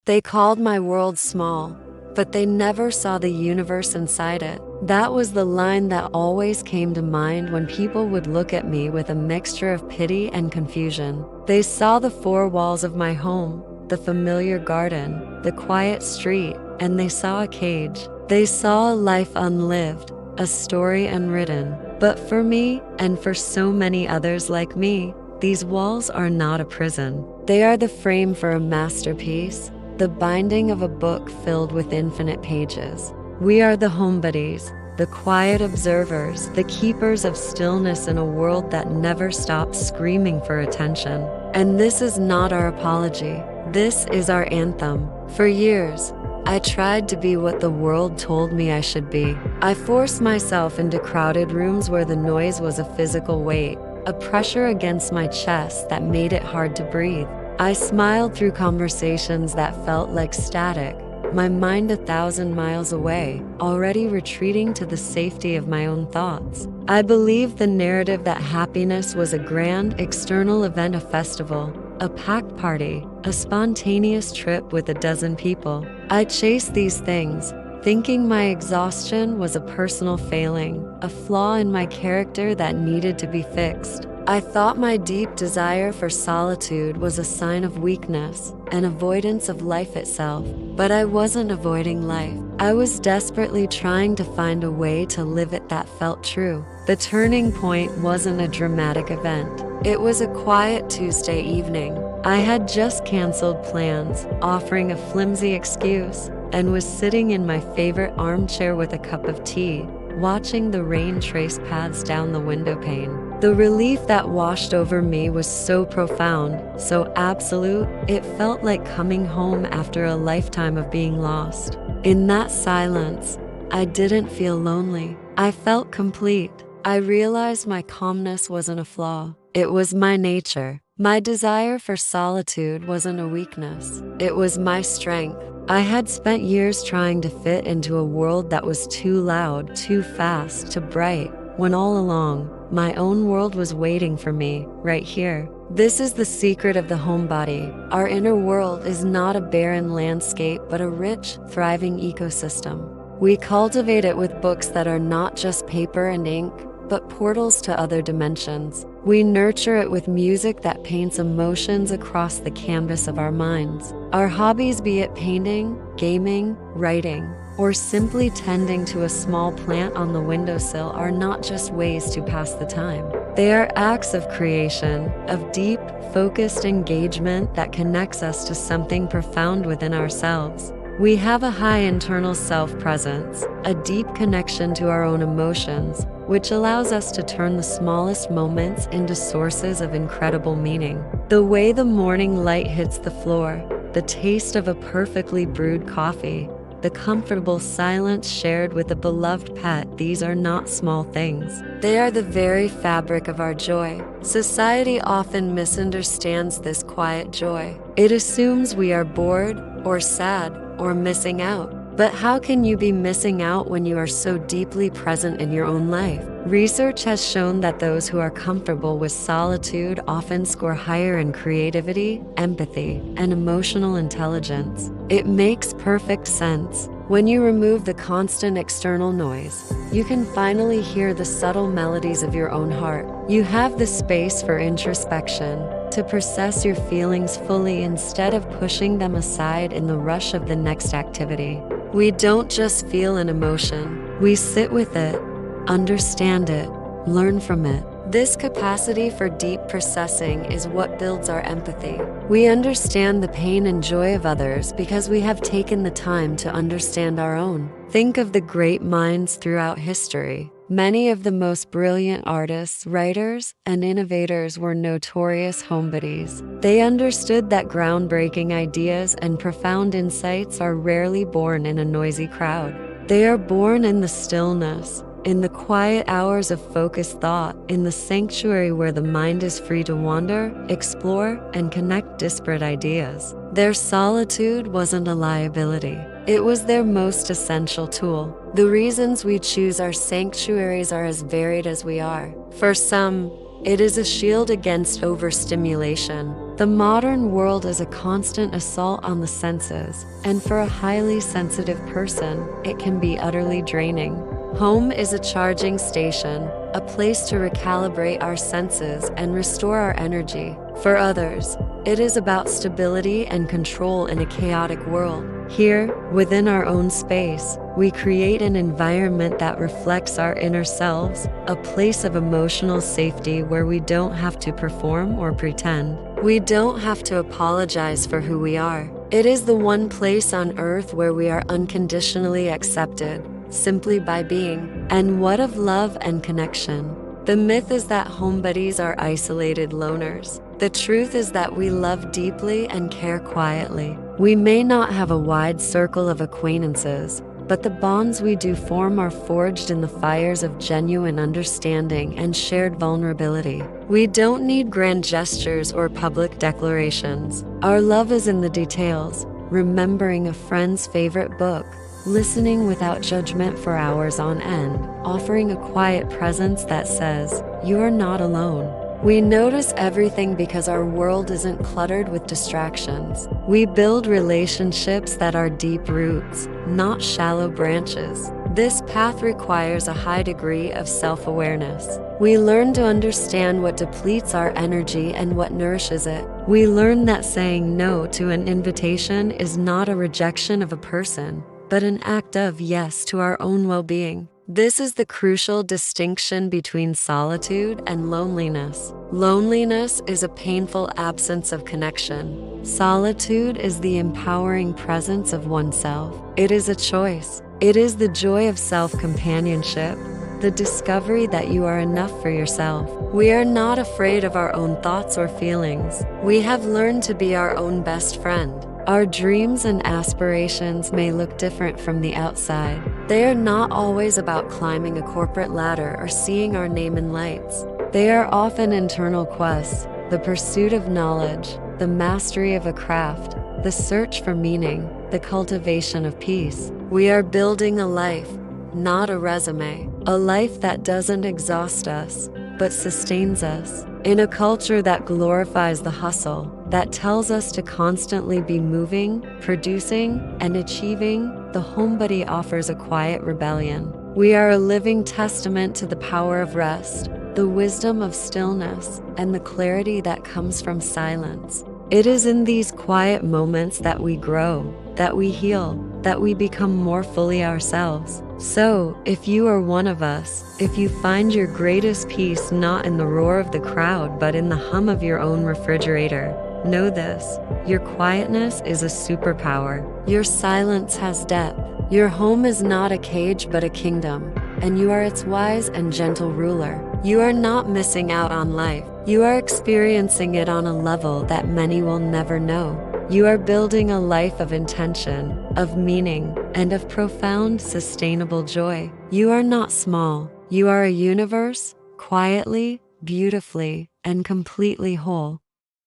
They called my world small, but they never saw the universe inside it. That was the line that always came to mind when people would look at me with a mixture of pity and confusion. They saw the four walls of my home, the familiar garden, the quiet street, and they saw a cage. They saw a life unlived, a story unwritten. But for me, and for so many others like me, these walls are not a prison. They are the frame for a masterpiece, the binding of a book filled with infinite pages. We are the homebodies, the quiet observers, the keepers of stillness in a world that never stops screaming for attention. And this is not our apology. This is our anthem. For years, I tried to be what the world told me I should be. I forced myself into crowded rooms where the noise was a physical weight, a pressure against my chest that made it hard to breathe. I smiled through conversations that felt like static, my mind 1,000 miles away, already retreating to the safety of my own thoughts. I believed the narrative that happiness was a grand, external event, a festival, a packed party, a spontaneous trip with a dozen people. I chased these things, thinking my exhaustion was a personal failing, a flaw in my character that needed to be fixed. I thought my deep desire for solitude was a sign of weakness, an avoidance of life itself. But I wasn't avoiding life. I was desperately trying to find a way to live it that felt true. The turning point wasn't a dramatic event. It was a quiet Tuesday evening. I had just canceled plans, offering a flimsy excuse, and was sitting in my favorite armchair with a cup of tea, watching the rain trace paths down the window pane. The relief that washed over me was so profound, so absolute, it felt like coming home after a lifetime of being lost. In that silence, I didn't feel lonely. I felt complete. I realized my calmness wasn't a flaw. It was my nature. My desire for solitude wasn't a weakness. It was my strength. I had spent years trying to fit into a world that was too loud, too fast, too bright, when all along, my own world was waiting for me, right here. This is the secret of the homebody. Our inner world is not a barren landscape, but a rich, thriving ecosystem. We cultivate it with books that are not just paper and ink, but portals to other dimensions. We nurture it with music that paints emotions across the canvas of our minds. Our hobbies, be it painting, gaming, writing, or simply tending to a small plant on the windowsill, are not just ways to pass the time. They are acts of creation, of deep, focused engagement that connects us to something profound within ourselves. We have a high internal self-presence, a deep connection to our own emotions, which allows us to turn the smallest moments into sources of incredible meaning. The way the morning light hits the floor, the taste of a perfectly brewed coffee, the comfortable silence shared with a beloved pet, these are not small things. They are the very fabric of our joy. Society often misunderstands this quiet joy. It assumes we are bored, or sad, or missing out. But how can you be missing out when you are so deeply present in your own life? Research has shown that those who are comfortable with solitude often score higher in creativity, empathy, and emotional intelligence. It makes perfect sense. When you remove the constant external noise, you can finally hear the subtle melodies of your own heart. You have the space for introspection, to process your feelings fully instead of pushing them aside in the rush of the next activity. We don't just feel an emotion, we sit with it, understand it, learn from it. This capacity for deep processing is what builds our empathy. We understand the pain and joy of others because we have taken the time to understand our own. Think of the great minds throughout history. Many of the most brilliant artists, writers, and innovators were notorious homebodies. They understood that groundbreaking ideas and profound insights are rarely born in a noisy crowd. They are born in the stillness, in the quiet hours of focused thought, in the sanctuary where the mind is free to wander, explore, and connect disparate ideas. Their solitude wasn't a liability. It was their most essential tool. The reasons we choose our sanctuaries are as varied as we are. For some, It is a shield against overstimulation. The modern world is a constant assault on the senses, and for a highly sensitive person, it can be utterly draining. Home is a charging station, a place to recalibrate our senses and restore our energy. For others, it is about stability and control in a chaotic world. Here, within our own space, we create an environment that reflects our inner selves, a place of emotional safety where we don't have to perform or pretend. We don't have to apologize for who we are. It is the one place on earth where we are unconditionally accepted, simply by being. And what of love and connection? The myth is that homebodies are isolated loners. The truth is that we love deeply and care quietly. We may not have a wide circle of acquaintances, but the bonds we do form are forged in the fires of genuine understanding and shared vulnerability. We don't need grand gestures or public declarations. Our love is in the details, remembering a friend's favorite book, listening without judgment for hours on end, offering a quiet presence that says, "You are not alone." We notice everything because our world isn't cluttered with distractions. We build relationships that are deep roots, not shallow branches. This path requires a high degree of self-awareness. We learn to understand what depletes our energy and what nourishes it. We learn that saying no to an invitation is not a rejection of a person, but an act of yes to our own well-being. This is the crucial distinction between solitude and loneliness. Loneliness is a painful absence of connection. Solitude is the empowering presence of oneself. It is a choice. It is the joy of self-companionship, the discovery that you are enough for yourself. We are not afraid of our own thoughts or feelings. We have learned to be our own best friend. Our dreams and aspirations may look different from the outside. They are not always about climbing a corporate ladder or seeing our name in lights. They are often internal quests, the pursuit of knowledge, the mastery of a craft, the search for meaning, the cultivation of peace. We are building a life, not a resume, a life that doesn't exhaust us, but sustains us. In a culture that glorifies the hustle, that tells us to constantly be moving, producing, and achieving, the homebody offers a quiet rebellion. We are a living testament to the power of rest, the wisdom of stillness, and the clarity that comes from silence. It is in these quiet moments that we grow, that we heal, that we become more fully ourselves. So, if you are one of us, if you find your greatest peace not in the roar of the crowd but in the hum of your own refrigerator, know this: your quietness is a superpower. Your silence has depth. Your home is not a cage but a kingdom, and you are its wise and gentle ruler. You are not missing out on life. You are experiencing it on a level that many will never know. You are building a life of intention, of meaning, and of profound, sustainable joy. You are not small. You are a universe, quietly, beautifully, and completely whole.